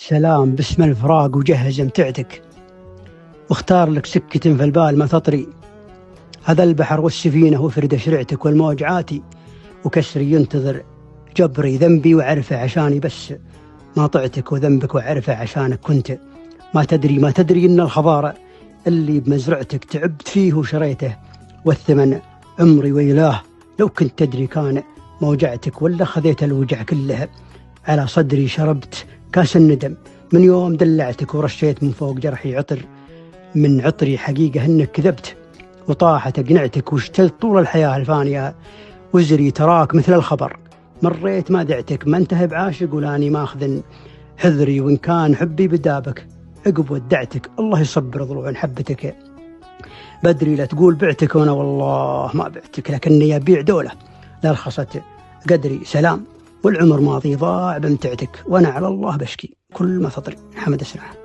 سلام باسم الفراق وجهز متعتك، واختار لك سكة في البال ما تطري. هذا البحر والسفينة وفرد شرعتك والموج عاتي، وكسري ينتظر جبري ذنبي وعرفه عشاني بس ما طعتك، وذنبك وعرفه عشانك كنت ما تدري إن الخضار اللي بمزرعتك تعبت فيه وشريته، والثمن عمري ويلاه لو كنت تدري كان موجعتك. ولا خذيت الوجع كلها على صدري، شربت كاس الندم من يوم دلعتك، ورشيت من فوق جرحي عطر من عطري. حقيقة إنك كذبت وطاحت أقنعتك، واشتلت طول الحياة الفانية وزري تراك مثل الخبر. مريت ما دعتك، ما انتهى بعاشق ولاني ماخذ حذري، وإن كان حبي بدابك عقب ودعتك. الله يصبر ضلوع حبتك بدري، لا تقول بعتك وانا والله ما بعتك، لكني أبيع دولة لا رخصت قدري. سلام والعمر ماضي ضاع بمتعتك، وانا على الله بشكي كل ما تطري. حمد السلام.